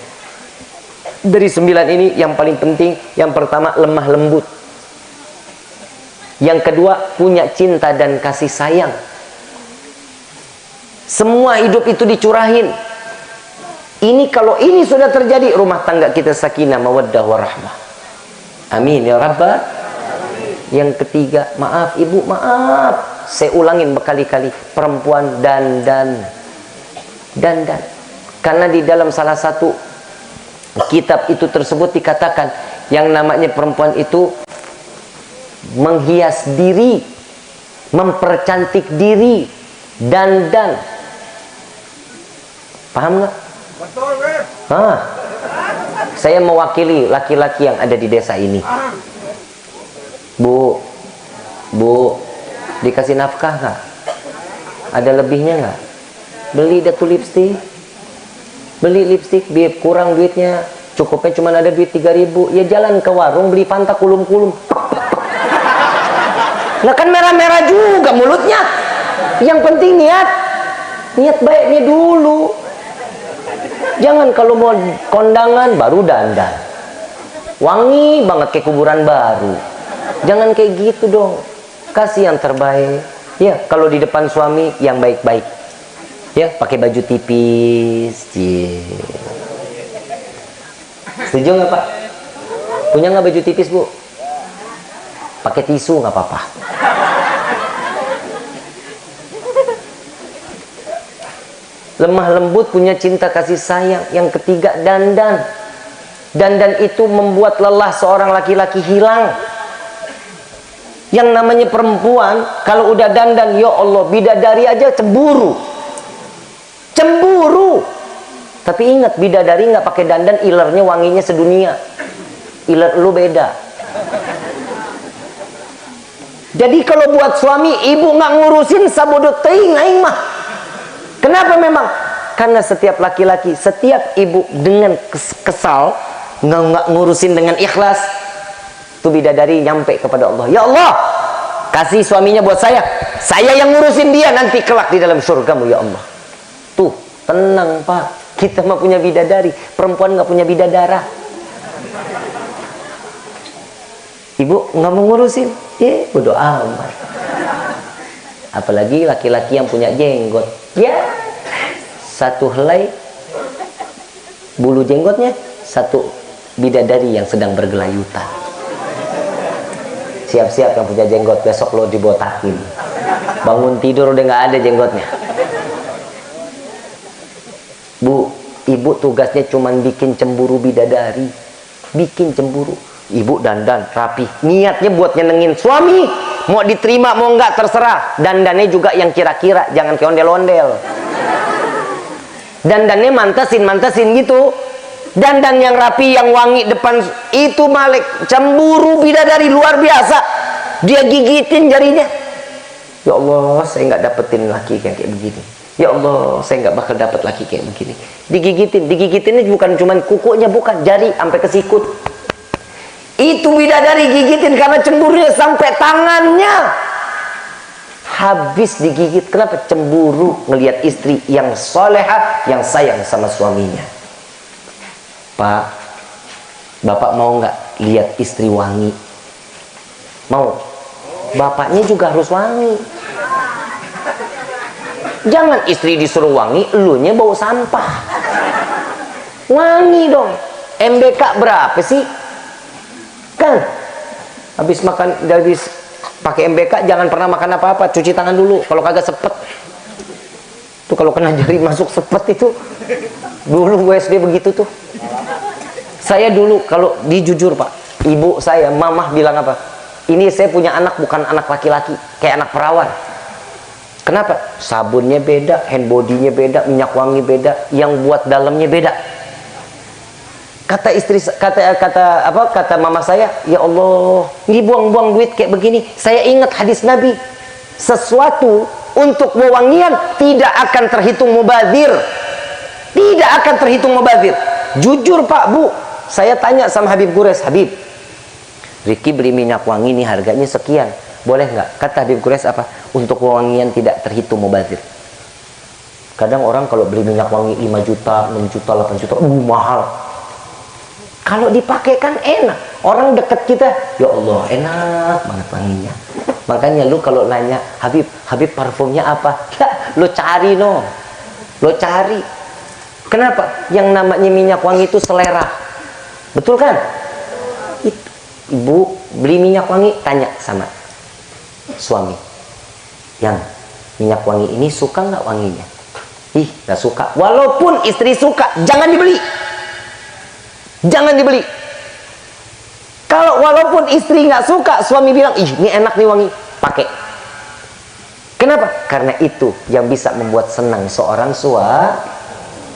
Speaker 2: Dari 9 ini yang paling penting, yang pertama lemah lembut. Yang kedua punya cinta dan kasih sayang. Semua hidup itu dicurahin. Ini kalau ini sudah terjadi, rumah tangga kita sakinah, mawaddah, warahmah. Amin ya rabbal. Yang ketiga, maaf ibu, maaf. Saya ulangin berkali-kali, perempuan dandan. Karena di dalam salah satu kitab itu tersebut dikatakan yang namanya perempuan itu menghias diri, mempercantik diri, dandan. Paham nggak?
Speaker 3: Betul,
Speaker 2: Saya mewakili laki-laki yang ada di desa ini. Bu, dikasih nafkah nggak? Ada lebihnya nggak? Beli datu lipstik. Beli lipstik, Bib, kurang duitnya. Cukupnya cuma ada duit 3.000. Ya jalan ke warung beli Fanta kulum-kulum. Nah kan merah-merah juga mulutnya. Yang penting niat baiknya dulu. Jangan kalau mau kondangan baru dandan. Wangi banget kayak kuburan baru. Jangan kayak gitu dong. Kasih yang terbaik. Ya, kalau di depan suami yang baik-baik. Ya, pakai baju tipis. Setuju nggak Pak? Punya nggak baju tipis Bu? Pakai tisu nggak apa-apa. Lemah lembut, punya cinta kasih sayang. Yang ketiga dandan. Dandan itu membuat lelah seorang laki-laki hilang. Yang namanya perempuan kalau udah dandan, ya Allah, bidadari aja cemburu. Tapi ingat, bidadari nggak pakai dandan, ilernya wanginya sedunia. Iler lu beda. Jadi kalau buat suami, ibu nggak ngurusin sabodot teuing aing mah. Kenapa memang? Karena setiap laki-laki, setiap ibu dengan kesal, nggak ngurusin dengan ikhlas, tuh bidadari nyampe kepada Allah, ya Allah, kasih suaminya buat saya yang ngurusin dia nanti kelak di dalam surgamu ya Allah. Tuh tenang Pak, kita mah punya bidadari, perempuan nggak punya bidadara. Ibu nggak mau ngurusin, bodo amat. Apalagi laki-laki yang punya jenggot, ya satu helai bulu jenggotnya, satu bidadari yang sedang bergelayutan. Siap-siap yang punya jenggot, besok lo dibotakin. Bangun tidur udah nggak ada jenggotnya. Bu, ibu tugasnya cuman bikin cemburu bidadari, bikin cemburu. Ibu dandan rapi, niatnya buat nyenengin suami, mau diterima mau nggak terserah. Dandannya juga yang kira-kira, jangan kayak ondel-ondel. Dandannya mantesin gitu. Dandan yang rapi, yang wangi depan itu Malik cemburu bidadari luar biasa. Dia gigitin jarinya. Ya Allah, saya nggak dapetin laki kayak begini. Ya Allah, saya nggak bakal dapet laki kayak begini. Digigitinnya bukan cuman kukunya, bukan, jari sampai ke sikut. Itu bidadari gigitin karena cemburunya sampai tangannya habis digigit. Kenapa? Cemburu ngelihat istri yang solehah, yang sayang sama suaminya. Pak, Bapak mau nggak lihat istri wangi? Mau? Bapaknya juga harus wangi. Jangan istri disuruh wangi, elunya bau sampah. Wangi dong. MBK berapa sih? Kan habis makan, habis pakai MBK jangan pernah makan apa-apa, cuci tangan dulu. Kalau kagak sepet tuh, kalau kena jari masuk sepet itu. Dulu gue SD begitu tuh. Saya dulu kalau dijujur Pak, ibu saya, mamah bilang apa? Ini saya punya anak bukan anak laki-laki, kayak anak perawan. Kenapa? Sabunnya beda, hand body-nya beda, minyak wangi beda, yang buat dalamnya beda. Kata istri, kata mama saya, ya Allah, ini buang-buang duit kayak begini. Saya ingat hadis Nabi, sesuatu untuk wewangian tidak akan terhitung mubazir. Tidak akan terhitung mubazir. Jujur Pak, Bu, saya tanya sama Habib Gures, Habib, Riki beli minyak wangi ini harganya sekian, boleh nggak? Kata Habib Gures apa? Untuk wewangian tidak terhitung mubazir. Kadang orang kalau beli minyak wangi 5 juta, 6 juta, 8 juta, mahal. Kalau dipakai kan enak. Orang deket kita, ya Allah, enak banget wanginya. Makanya lu kalau nanya, Habib parfumnya apa? Ya, lu cari no. Lu cari. Kenapa? Yang namanya minyak wangi itu selera. Betul kan? Itu. Ibu beli minyak wangi, tanya sama suami. Yang minyak wangi ini suka nggak wanginya? Ih, nggak suka. Walaupun istri suka, jangan dibeli. Jangan dibeli. Kalau walaupun istri nggak suka, suami bilang, ih ini enak nih wangi, pakai. Kenapa? Karena itu yang bisa membuat senang seorang suami.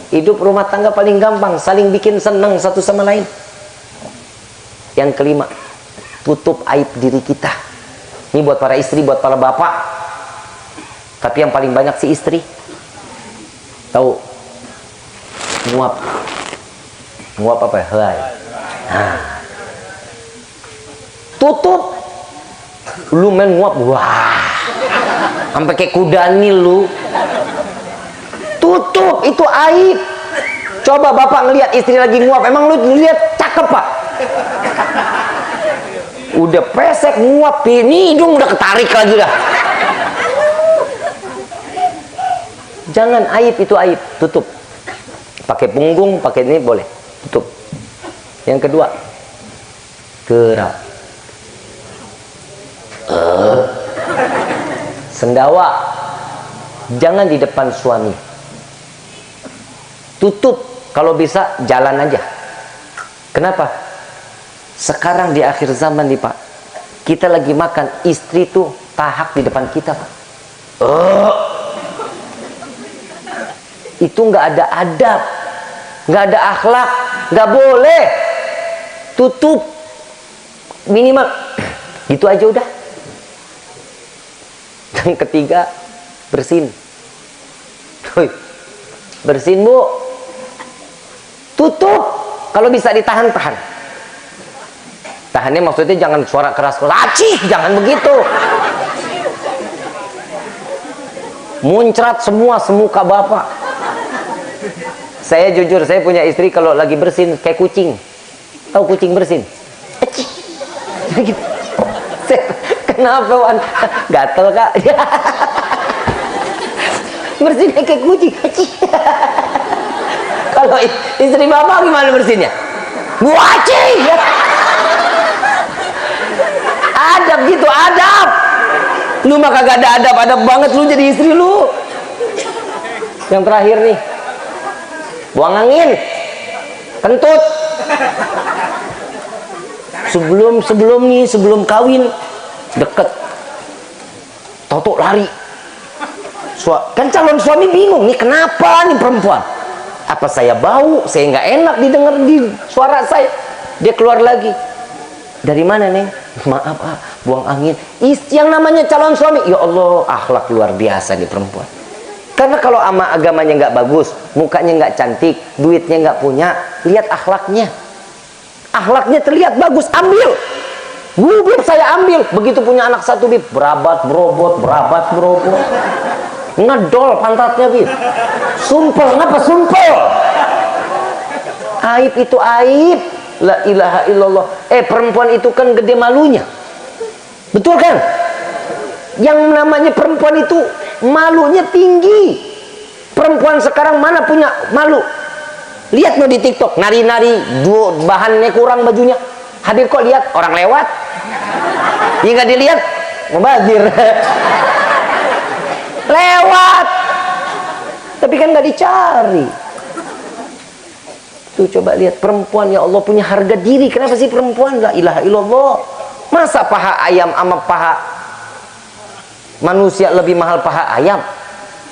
Speaker 2: Hidup rumah tangga paling gampang, saling bikin senang satu sama lain. Yang kelima, tutup aib diri kita. Ini buat para istri, buat para bapak. Tapi yang paling banyak si istri. Tahu? Nguap apa? Helai. Nah. Tutup. Lu main nguap, wah. Sampai kayak kuda nil lu. Tutup, itu aib. Coba bapak ngelihat istri lagi nguap, emang lu lihat cakep Pak? Udah pesek nguap, ini hidung udah ketarik lagi dah. Jangan, aib itu aib, tutup. Pakai punggung, pakai ini boleh, tutup. Yang kedua, gerak. Sendawa, jangan di depan suami. Tutup, kalau bisa jalan aja. Kenapa? Sekarang di akhir zaman nih Pak, kita lagi makan, istri tuh tahak di depan kita Pak. Itu nggak ada adab, nggak ada akhlak, nggak boleh. Tutup, minimal gitu aja udah. Yang ketiga, bersin. Bersin Bu. Tutup. Kalau bisa ditahan, tahan. Tahannya maksudnya jangan suara keras, acih, jangan begitu. Muncrat semua semuka bapak. Saya jujur, saya punya istri kalau lagi bersin kayak kucing. Tahu kucing bersin? Acih. Gitu. Kenapa Wan? Gatel kak. Bersinnya kayak kucing. Kalau istri bapak gimana bersinnya? Wacing. Adab gitu, adab. Lu mah kagak ada adab banget lu jadi istri lu. Yang terakhir nih, buang angin, kentut. Sebelum kawin deket, toto lari. Kan calon suami bingung nih, kenapa nih perempuan? Apa saya bau? Saya nggak enak didengar di suara saya. Dia keluar lagi. Dari mana nih? Maaf buang angin. Yang namanya calon suami, ya Allah, akhlak luar biasa nih perempuan. Karena kalau ama agamanya nggak bagus, mukanya nggak cantik, duitnya nggak punya, lihat akhlaknya. Akhlaknya terlihat bagus, ambil. Bib saya ambil. Begitu punya anak satu, bib, berabat berobot. Ngedol pantatnya, bib. Sumpel, ngapa sumpel? Aib itu aib. La ilaha illallah. Perempuan itu kan gede malunya. Betul kan? Yang namanya perempuan itu malunya tinggi. Perempuan sekarang mana punya malu? Lihat no di TikTok, nari-nari, bahannya kurang bajunya. Hadir kok lihat orang lewat. Ya nggak dilihat, mubazir. Lewat. Tapi kan nggak dicari. Tuh coba lihat perempuan, ya Allah, punya harga diri. Kenapa sih perempuan? La ilaha illallah. Masa paha ayam sama paha manusia lebih mahal paha ayam?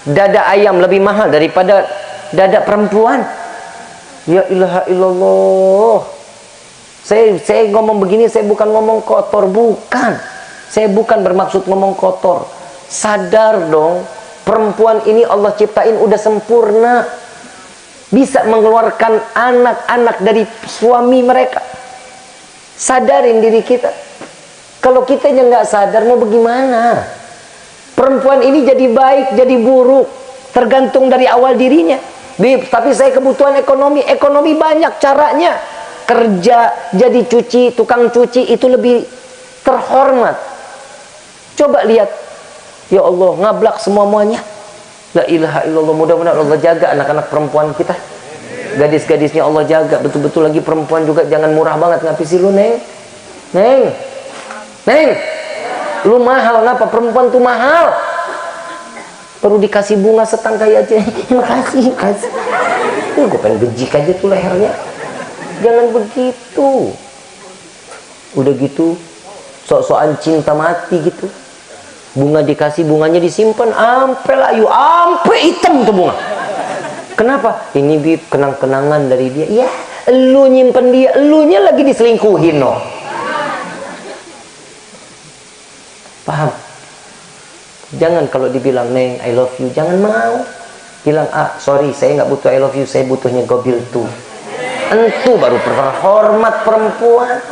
Speaker 2: Dada ayam lebih mahal daripada dada perempuan? Ya ilaha illallah. Saya ngomong begini, saya bukan ngomong kotor, bukan. Saya bukan bermaksud ngomong kotor. Sadar dong, perempuan ini Allah ciptain udah sempurna. Bisa mengeluarkan anak-anak dari suami mereka. Sadarin diri kita. Kalau kita yang nggak sadar, mau bagaimana? Perempuan ini jadi baik, jadi buruk, tergantung dari awal dirinya. Bib, tapi saya kebutuhan ekonomi banyak caranya. Kerja, jadi cuci, tukang cuci itu lebih terhormat. Coba lihat, ya Allah, ngablak semuanya. La ilaha illallah. Mudah-mudahan Allah jaga anak-anak perempuan kita, gadis-gadisnya Allah jaga betul-betul. Lagi perempuan juga jangan murah banget. Ngapain sih lu, Neng? Neng, lu mahal. Ngapa perempuan tuh mahal? Perlu dikasih bunga setangkai aja. Makasih. Gue pengen gejik aja tuh lehernya. Jangan begitu. Udah gitu sok-sokan cinta mati gitu. Bunga dikasih, bunganya disimpan ampe layu, ampe hitam tuh bunga. Kenapa? Ini bib kenang-kenangan dari dia. Ya, lu nyimpen dia, elunya lagi diselingkuhin no. Paham? Jangan kalau dibilang Neng I love you, jangan mau. Bilang sorry, saya nggak butuh I love you, saya butuhnya gobil tuh. Entu baru terhormat perempuan.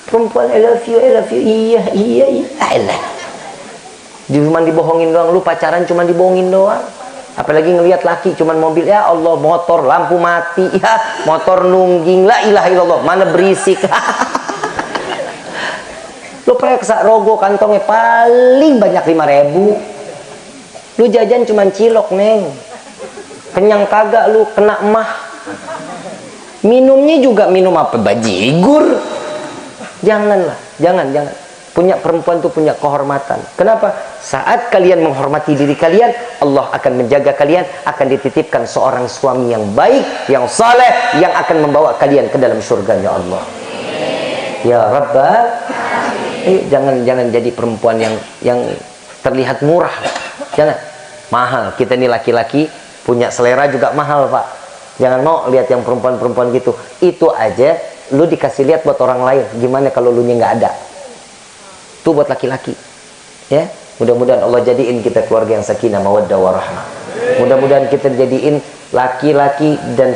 Speaker 2: Perempuan I love you. Iya. Cuma dibohongin doang. Lu pacaran cuma dibohongin doang. Apalagi ngelihat laki cuman mobil, ya Allah, motor lampu mati, ya motor nungging, la ilaha illallah, mana berisik. Lu periksa rogo kantongnya paling banyak 5.000. Lu jajan cuman cilok, Neng. Kenyang kagak lu, kena emah. Minumnya juga minum apa? Bajigur. Janganlah, jangan. Punya perempuan tuh punya kehormatan. Kenapa? Saat kalian menghormati diri kalian, Allah akan menjaga kalian, akan dititipkan seorang suami yang baik, yang saleh, yang akan membawa kalian ke dalam surganya Allah. Ya Rabbal, jangan jadi perempuan yang terlihat murah. Jangan. Mahal. Kita nih laki-laki punya selera juga mahal, Pak. Jangan mau lihat yang perempuan-perempuan gitu. Itu aja lu dikasih lihat buat orang lain. Gimana kalau lu nya nggak ada? Itu buat laki-laki, ya. Mudah-mudahan Allah jadiin kita keluarga yang sakinah mawaddah warahmah. Mudah-mudahan kita jadiin laki-laki dan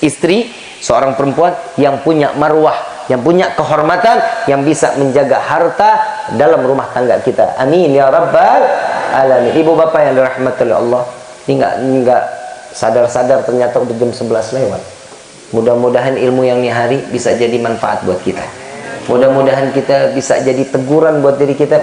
Speaker 2: istri, seorang perempuan yang punya marwah, yang punya kehormatan, yang bisa menjaga harta dalam rumah tangga kita. Amin ya rabbal alamin. Ibu bapak yang dirahmati oleh Allah, ini enggak sadar-sadar ternyata udah jam 11 lewat. Mudah-mudahan ilmu yang ini hari bisa jadi manfaat buat kita. Mudah-mudahan kita bisa jadi teguran buat diri kita,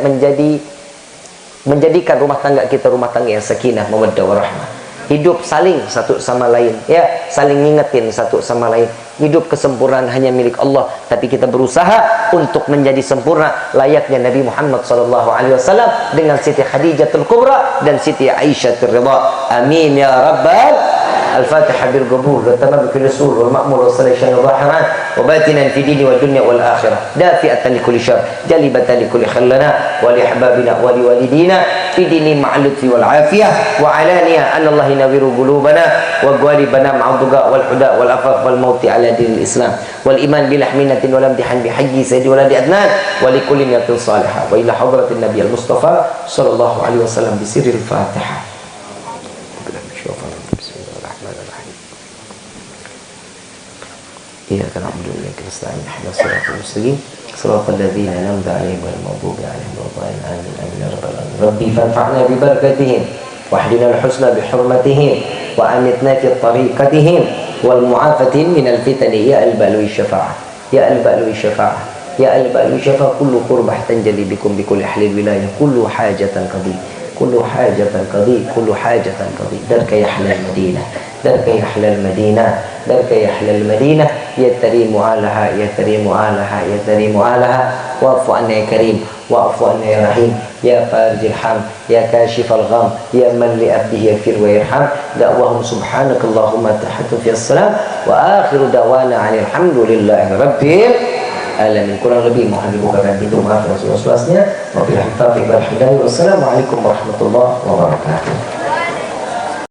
Speaker 2: menjadikan rumah tangga kita rumah tangga yang sakinah, mawaddah warahmah. Hidup saling satu sama lain, ya, saling ngingetin satu sama lain. Hidup kesempurnaan hanya milik Allah, tapi kita berusaha untuk menjadi sempurna layaknya Nabi Muhammad SAW dengan Siti Khadijatul Kubra dan Siti Aisyah Ridha. Amin ya rabbal. الفاتحة بالقبول والتمام بكل سور والمأمور والصلاة ظاهرا وباطنا في دين والدنيا والآخرة دافئة لكل شر جالبة لكل خلنا ولأحبابنا ولوالدينا في دين مع اللطف والعافية وعلانية أن الله ينور قلوبنا وقوالبنا مع الضجاء والحداء والعفاف والموت على دين الإسلام والإيمان بلحمنة والامتحان بحج سيد ولد أدنان ولكل نية صالحة وإلى حضرة النبي المصطفى صلى الله عليه وسلم بسر الفاتحة. إياك نعبد وإياك نستعين اهدنا الصراط المستقيم صراط الذين أنعمت عليهم غير المغضوب عليهم ولا الضالين آمين آمين يا رب العالمين. ربي فانفعنا ببركتهم واحدنا الحسنى بحرمتهم وأمتنا في طريقتهم والمعافاة من الفتن يا البألوي الشفاعة يا البألوي الشفاعة يا البألوي الشفاعة كل قربة تنجلي بكم بكل أهل الولاية كل حاجة قضي كل حاجة قضي كل حاجة قضي درك يحلى المدينة درك يحلى المدينة درك يحلى المدينة يتريم آلها يتريم آلها يتريم آلها واعف عنا يا كريم واعف عنا يا رحيم يا فارج الحم يا كاشف الغم يا من لأبده يغفر ويرحم دعواهم سبحانك اللهم تحت في السلام وآخر دعوانا عن الحمد لله رب العالمين. Kurang lebih mohon dibukakan pintu maaf dan seluas-luasnya. Wabillahi taufiq wal hidayah. Wassalamualaikum warahmatullahi wabarakatuh.